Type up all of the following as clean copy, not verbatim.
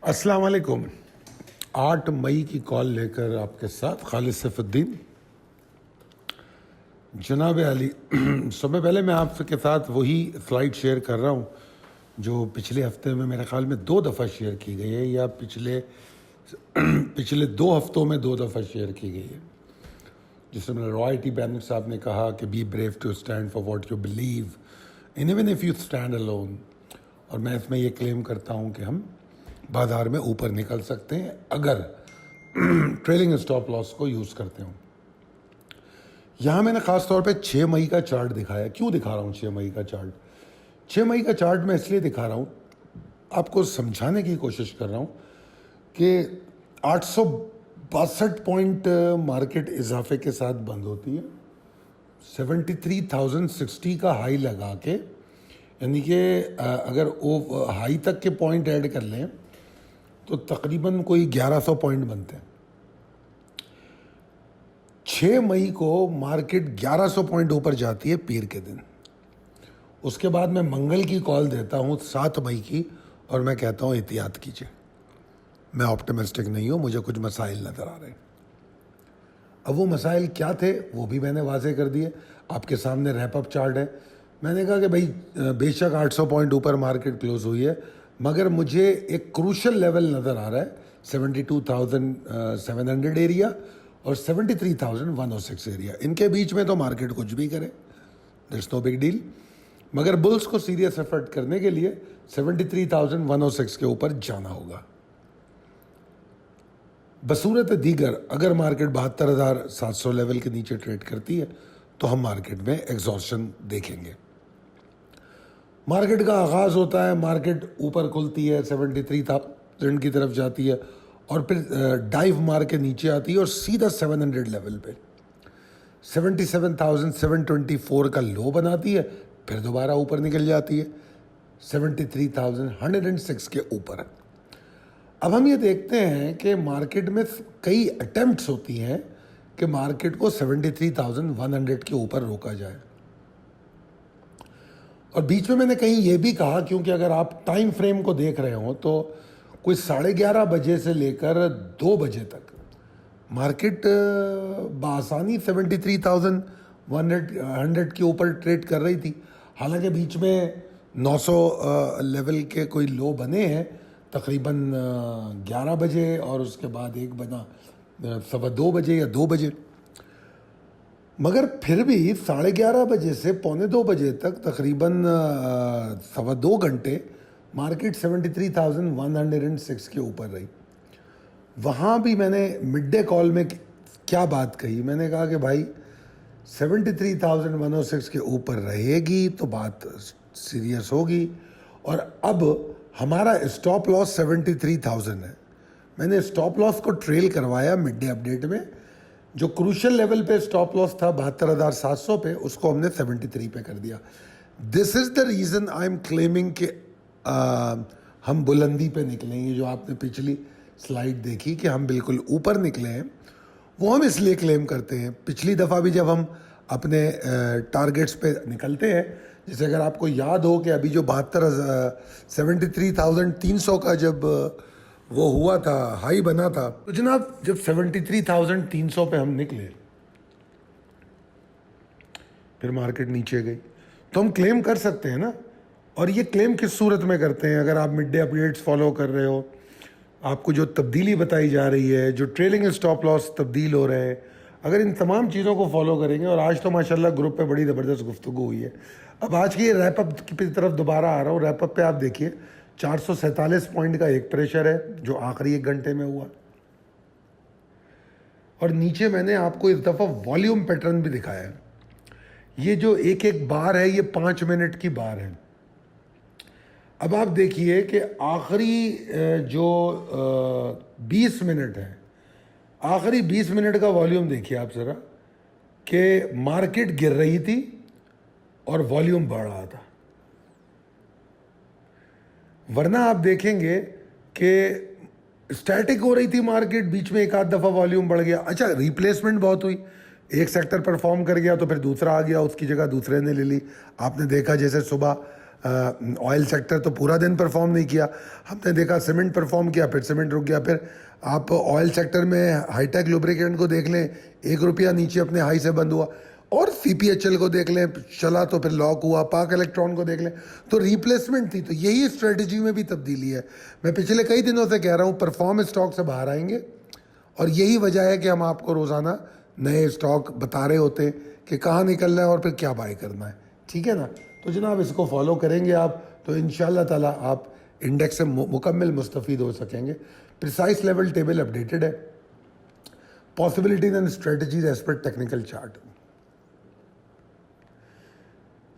अस्सलाम वालेकुम। 8 मई की कॉल लेकर आपके साथ खालिद सैफुद्दीन। जनाब अली, समय पहले मैं आपके साथ वही स्लाइड शेयर कर रहा हूँ जो पिछले हफ्ते में मेरे ख्याल में 2 दफ़ा शेयर की गई है, या पिछले 2 हफ्तों में 2 दफ़ा शेयर की गई है, जिसमें रॉय टी बैनर साहब ने कहा कि be brave to stand for what you believe even if you stand alone. और मैं इसमें ये क्लेम करता हूँ कि हम बाज़ार में ऊपर निकल सकते हैं अगर ट्रेलिंग स्टॉप लॉस को यूज़ करते हो। यहाँ मैंने ख़ास तौर पे 6 मई का चार्ट दिखाया। क्यों दिखा रहा हूँ 6 मई का चार्ट? 6 मई का चार्ट मैं इसलिए दिखा रहा हूँ, आपको समझाने की कोशिश कर रहा हूँ कि 862 पॉइंट मार्केट इजाफे के साथ बंद होती है। 73,060 का हाई लगा के, यानी कि अगर वो हाई तक के पॉइंट ऐड कर लें तो तकरीबन कोई 1100 पॉइंट बनते हैं। 6 मई को मार्केट 1100 पॉइंट ऊपर जाती है पीर के दिन। उसके बाद मैं मंगल की कॉल देता हूँ 7 मई की, और मैं कहता हूँ एहतियात कीजिए। मैं ऑप्टिमिस्टिक नहीं हूँ, मुझे कुछ मसाइल नज़र आ रहे हैं। अब वो मसाइल क्या थे वो भी मैंने वाजे कर दिए। आपके सामने रैप अप चार्ट है। मैंने कहा कि भाई बेशक 800 पॉइंट ऊपर मार्केट क्लोज हुई है, मगर मुझे एक क्रूशल लेवल नज़र आ रहा है 72,700 एरिया और 73,106 एरिया। इनके बीच में तो मार्केट कुछ भी करे, दैट्स नो बिग डील, मगर बुल्स को सीरियस एफर्ट करने के लिए 73,106 के ऊपर जाना होगा। बसूरत दीगर अगर मार्केट 72,700 लेवल के नीचे ट्रेड करती है तो हम मार्केट में एग्जॉर्शन देखेंगे। मार्केट का आगाज़ होता है, मार्केट ऊपर खुलती है 73,000 की तरफ जाती है और फिर डाइव मार के नीचे आती है और सीधा 700 लेवल पे 77,724 का लो बनाती है, फिर दोबारा ऊपर निकल जाती है 73,106 के ऊपर। अब हम ये देखते हैं कि मार्केट में कई अटेम्प्ट्स होती हैं कि मार्केट को 73,100 के ऊपर रोका जाए। और बीच में मैंने कहीं ये भी कहा, क्योंकि अगर आप टाइम फ्रेम को देख रहे हो तो कोई 11:30 बजे से लेकर 2 बजे तक मार्केट बआसानी 73,100 के ऊपर ट्रेड कर रही थी। हालांकि बीच में 900 लेवल के कोई लो बने हैं तकरीबन 11 बजे, और उसके बाद एक बना 2:15 बजे या 2 बजे, मगर फिर भी 11:30 बजे से 1:45 बजे तक तकरीबन 2.25 घंटे मार्केट 73,106 के ऊपर रही। वहाँ भी मैंने मिड डे कॉल में क्या बात कही, मैंने कहा कि भाई 73,106 के ऊपर रहेगी तो बात सीरियस होगी। और अब हमारा स्टॉप लॉस 73,000 है। मैंने स्टॉप लॉस को ट्रेल करवाया मिड डे अपडेट में। जो क्रूशल लेवल पे स्टॉप लॉस था 72,700 पे, उसको हमने 73 पे कर दिया। This is the reason I am claiming कि हम बुलंदी पे निकलेंगे। जो आपने पिछली स्लाइड देखी कि हम बिल्कुल ऊपर निकले हैं, वो हम इसलिए क्लेम करते हैं। पिछली दफ़ा भी जब हम अपने टारगेट्स पे निकलते हैं, जैसे अगर आपको याद हो कि अभी जो 73,300 का जब वो हुआ था, हाई बना था, तो जनाब जब 73,300 पे हम निकले फिर मार्केट नीचे गई, तो हम क्लेम कर सकते हैं ना। और ये क्लेम किस सूरत में करते हैं? अगर आप मिड डे अपडेट्स फॉलो कर रहे हो, आपको जो तब्दीली बताई जा रही है, जो ट्रेलिंग स्टॉप लॉस तब्दील हो रहे हैं, अगर इन तमाम चीज़ों को फॉलो करेंगे, और आज तो माशाल्लाह ग्रुप पे बड़ी ज़बरदस्त गुफ्तगू हुई है। अब आज की रैपअप की तरफ दोबारा आ रहा हूँ। रैपअप पे आप देखिए 447 पॉइंट का एक प्रेशर है जो आखिरी 1 घंटे में हुआ, और नीचे मैंने आपको इस दफ़ा वॉल्यूम पैटर्न भी दिखाया है। ये जो एक एक बार है ये 5 मिनट की बार है। अब आप देखिए कि आखिरी जो 20 मिनट है, आखिरी 20 मिनट का वॉल्यूम देखिए आप ज़रा, कि मार्केट गिर रही थी और वॉल्यूम बढ़ रहा था। वरना आप देखेंगे कि स्टैटिक हो रही थी मार्केट, बीच में एक आध दफ़ा वॉल्यूम बढ़ गया। अच्छा, रिप्लेसमेंट बहुत हुई, एक सेक्टर परफॉर्म कर गया तो फिर दूसरा आ गया, उसकी जगह दूसरे ने ले ली। आपने देखा जैसे सुबह ऑयल सेक्टर तो पूरा दिन परफॉर्म नहीं किया, हमने देखा सीमेंट परफॉर्म किया, फिर सीमेंट रुक गया। फिर आप ऑयल सेक्टर में हाईटेक लुब्रिकेंट को देख लें, 1 रुपया नीचे अपने हाई से बंद हुआ। और CPHL को देख लें, चला तो फिर लॉक हुआ। पाक इलेक्ट्रॉन को देख लें तो रिप्लेसमेंट थी। तो यही स्ट्रेटजी में भी तब्दीली है। मैं पिछले कई दिनों से कह रहा हूँ परफॉर्म स्टॉक से बाहर आएंगे, और यही वजह है कि हम आपको रोज़ाना नए स्टॉक बता रहे होते हैं कि कहाँ निकलना है और फिर क्या बाय करना है। ठीक है ना? तो जनाब इसको फॉलो करेंगे आप तो इंशाल्लाह ताला आप इंडेक्स से मुकम्मल मुस्तफ़ीद हो सकेंगे। प्रिसाइज लेवल टेबल अपडेटेड है, possibilities and strategies as per technical chart.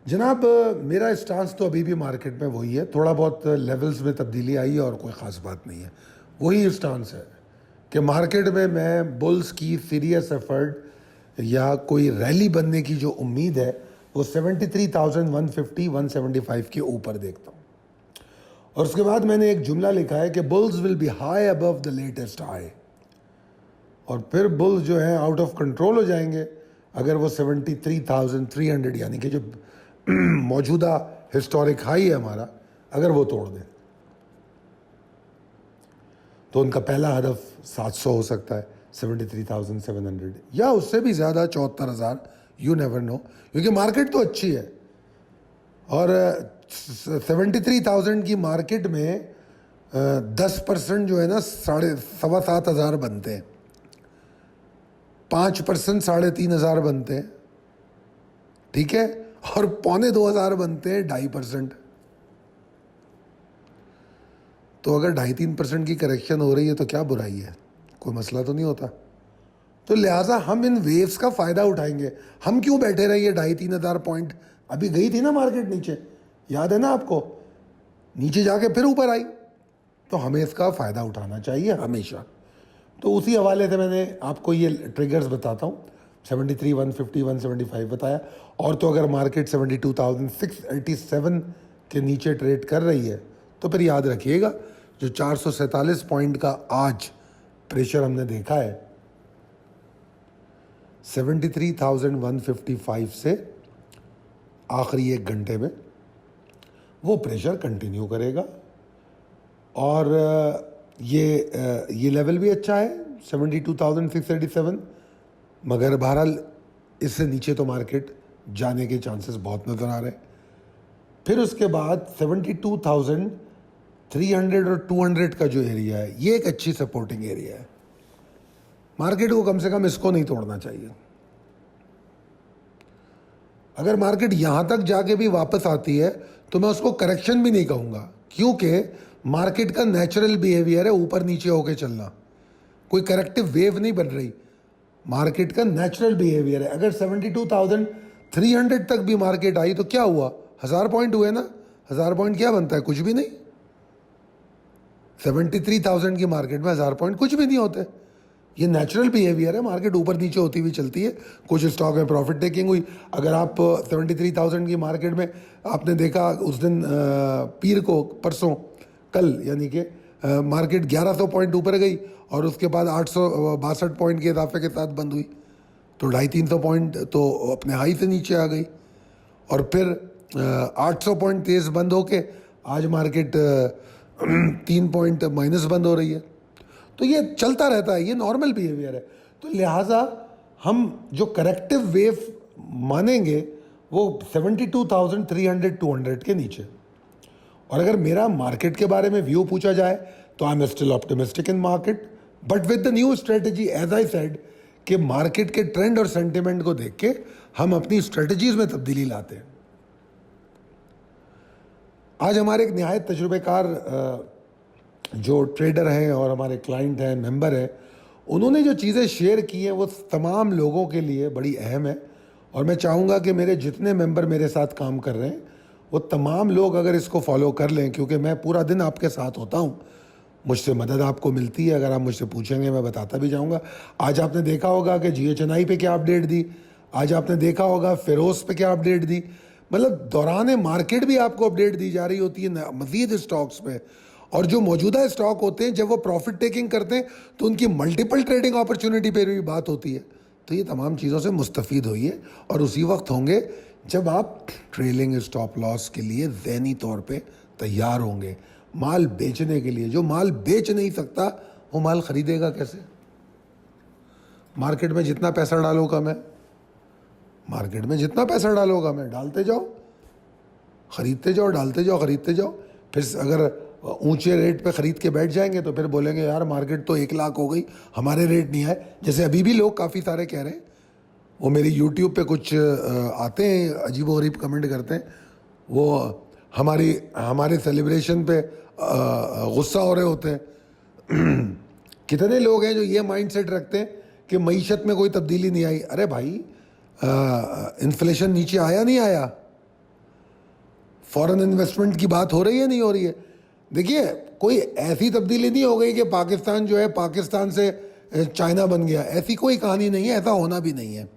जनाब मेरा स्टांस तो अभी भी मार्केट में वही है, थोड़ा बहुत लेवल्स में तब्दीली आई है और कोई ख़ास बात नहीं है। वही स्टांस है कि मार्केट में मैं बुल्स की सीरियस एफर्ट या कोई रैली बनने की जो उम्मीद है वो 73,150 175 के ऊपर देखता हूँ। और उसके बाद मैंने एक जुमला लिखा है कि bulls will be high above the latest high, और फिर बुल्स जो है आउट ऑफ कंट्रोल हो जाएंगे अगर वो 73,300 यानी कि जो मौजूदा हिस्टोरिक हाई है हमारा, अगर वो तोड़ दे तो उनका पहला हदफ 700 हो सकता है, 73,700 या उससे भी ज़्यादा 74,000, यू नेवर नो, क्योंकि मार्केट तो अच्छी है। और 73,000 की मार्केट में 10% जो है ना 7,500 बनते हैं, 5% 3,500 बनते हैं, ठीक है, और 2,500 बनते हैं 2.5%। तो अगर 2.5-3% की करेक्शन हो रही है तो क्या बुराई है, कोई मसला तो नहीं होता। तो लिहाजा हम इन वेव्स का फ़ायदा उठाएंगे। हम क्यों बैठे रहिए 2,500-3,000 पॉइंट, अभी गई थी ना मार्केट नीचे, याद है ना आपको, नीचे जाके फिर ऊपर आई, तो हमें इसका फ़ायदा उठाना चाहिए हमेशा। तो उसी हवाले से मैंने आपको ये ट्रिगर्स बताता हूँ, 73, 150, 175 बताया। और तो अगर मार्केट 72,687 के नीचे ट्रेड कर रही है तो फिर याद रखिएगा जो 447 पॉइंट का आज प्रेशर हमने देखा है 73,155 से आखिरी 1 घंटे में, वो प्रेशर कंटिन्यू करेगा। और ये लेवल भी अच्छा है 72,687, मगर बहरहाल इससे नीचे तो मार्केट जाने के चांसेस बहुत नज़र आ रहे हैं। फिर उसके बाद 72,300 और 200 का जो एरिया है, ये एक अच्छी सपोर्टिंग एरिया है। मार्केट को कम से कम इसको नहीं तोड़ना चाहिए। अगर मार्केट यहाँ तक जाके भी वापस आती है तो मैं उसको करेक्शन भी नहीं कहूँगा, क्योंकि मार्केट का नेचुरल बिहेवियर है ऊपर नीचे होके चलना, कोई करेक्टिव वेव नहीं बन रही, मार्केट का नेचुरल बिहेवियर है। अगर 72,300 तक भी मार्केट आई तो क्या हुआ, 1000 पॉइंट हुए ना, 1000 पॉइंट क्या बनता है, कुछ भी नहीं। 73,000 की मार्केट में 1000 पॉइंट कुछ भी नहीं होते। ये नेचुरल बिहेवियर है, मार्केट ऊपर नीचे होती हुई चलती है। कुछ स्टॉक में प्रॉफिट टेकिंग हुई। अगर आप 73,000 की मार्केट में आपने देखा उस दिन पीर को, परसों कल यानी कि मार्केट 1100 पॉइंट ऊपर गई और उसके बाद 862 पॉइंट के इजाफे के साथ बंद हुई, तो 250-300 पॉइंट तो अपने हाई से नीचे आ गई। और फिर 800 पॉइंट तेज़ बंद होके आज मार्केट 3 पॉइंट माइनस बंद हो रही है। तो ये चलता रहता है, ये नॉर्मल बिहेवियर है। तो लिहाजा हम जो करेक्टिव वेव मानेंगे वो 72,300 200 के नीचे। और अगर मेरा मार्केट के बारे में व्यू पूछा जाए तो I am still optimistic in market, but with the new strategy as I said कि मार्केट के ट्रेंड और सेंटिमेंट को देख के हम अपनी स्ट्रेटजीज में तब्दीली लाते हैं। आज हमारे एक निहायत तजुर्बेकार जो ट्रेडर हैं और हमारे क्लाइंट हैं, मेंबर हैं, उन्होंने जो चीज़ें शेयर की हैं वो तमाम लोगों के लिए बड़ी अहम है। और मैं चाहूँगा कि मेरे जितने मेंबर मेरे साथ काम कर रहे हैं वो तमाम लोग अगर इसको फॉलो कर लें, क्योंकि मैं पूरा दिन आपके साथ होता हूँ, मुझसे मदद आपको मिलती है। अगर आप मुझसे पूछेंगे मैं बताता भी जाऊँगा। आज आपने देखा होगा कि GHNI पे क्या अपडेट दी, आज आपने देखा होगा फेरोस पे क्या अपडेट दी, मतलब दौरान मार्केट भी आपको अपडेट दी जा रही होती है मज़ीद स्टॉक्स में। और जो मौजूदा स्टॉक होते हैं जब वो प्रॉफिट टेकिंग करते हैं तो उनकी मल्टीपल ट्रेडिंग अपॉर्चुनिटी पर भी बात होती है। तो ये तमाम चीज़ों से मुस्तफ़ीद होइए और उसी वक्त होंगे जब आप ट्रेलिंग स्टॉप लॉस के लिए ज़हनी तौर पे तैयार होंगे, माल बेचने के लिए, जो माल बेच नहीं सकता वो माल खरीदेगा कैसे? मार्केट में जितना पैसा डालो कम है, मार्केट में जितना पैसा डालो कम है, डालते जाओ, खरीदते जाओ, डालते जाओ, खरीदते जाओ। फिर अगर ऊंचे रेट पे खरीद के बैठ जाएंगे तो फिर बोलेंगे यार मार्केट तो 1 लाख हो गई, हमारे रेट नहीं आए। जैसे अभी भी लोग काफ़ी सारे कह रहे हैं, वो मेरी यूट्यूब पे कुछ आते हैं अजीब गरीब कमेंट करते हैं, वो हमारे सेलिब्रेशन पे गुस्सा हो रहे होते हैं। कितने लोग हैं जो ये माइंडसेट रखते हैं कि मईशत में कोई तब्दीली नहीं आई। अरे भाई, इन्फ्लेशन नीचे आया नहीं आया? फॉरेन इन्वेस्टमेंट की बात हो रही है नहीं हो रही है? देखिए, कोई ऐसी तब्दीली नहीं हो गई कि पाकिस्तान जो है पाकिस्तान से चाइना बन गया, ऐसी कोई कहानी नहीं है, ऐसा होना भी नहीं है।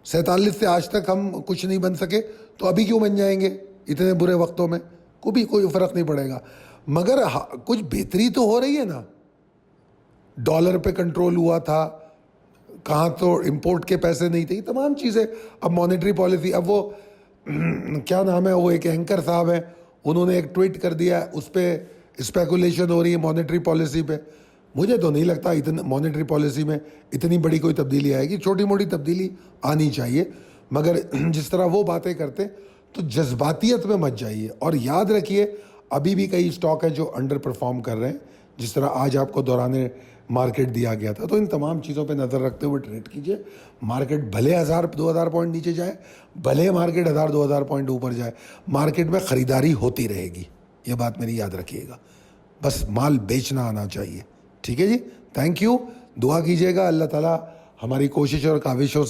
47 से आज तक हम कुछ नहीं बन सके, तो अभी क्यों बन जाएंगे इतने बुरे वक्तों में? कोई फ़र्क नहीं पड़ेगा। मगर कुछ बेहतरी तो हो रही है ना। डॉलर पे कंट्रोल हुआ था, कहाँ तो इंपोर्ट के पैसे नहीं थे, तमाम चीज़ें। अब मॉनेटरी पॉलिसी, अब वो क्या नाम है, वो एक एंकर साहब हैं, उन्होंने एक ट्वीट कर दिया, उस पर स्पेकुलेशन हो रही है मॉनेटरी पॉलिसी पे। मुझे तो नहीं लगता इतनी मॉनेटरी पॉलिसी में इतनी बड़ी कोई तब्दीली आएगी। छोटी मोटी तब्दीली आनी चाहिए, मगर जिस तरह वो बातें करते तो जज्बातियत में मत जाइए। और याद रखिए, अभी भी कई स्टॉक है जो अंडर परफॉर्म कर रहे हैं, जिस तरह आज आपको दौराने मार्केट दिया गया था। तो इन तमाम चीज़ों पे नज़र रखते हुए ट्रेड कीजिए। मार्केट भले 1000-2000 पॉइंट नीचे जाए, भले मार्केट 1000-2000 पॉइंट ऊपर जाए, मार्केट में ख़रीदारी होती रहेगी। ये बात मेरी याद रखिएगा। बस माल बेचना आना चाहिए। ठीक है जी, थैंक यू। दुआ कीजिएगा अल्लाह ताला हमारी कोशिश और काविशों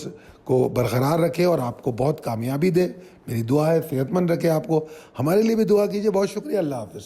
को बरकरार रखे और आपको बहुत कामयाबी दे। मेरी दुआ है सेहतमंद रखे आपको। हमारे लिए भी दुआ कीजिए। बहुत शुक्रिया। अल्लाह हाफ़िज़।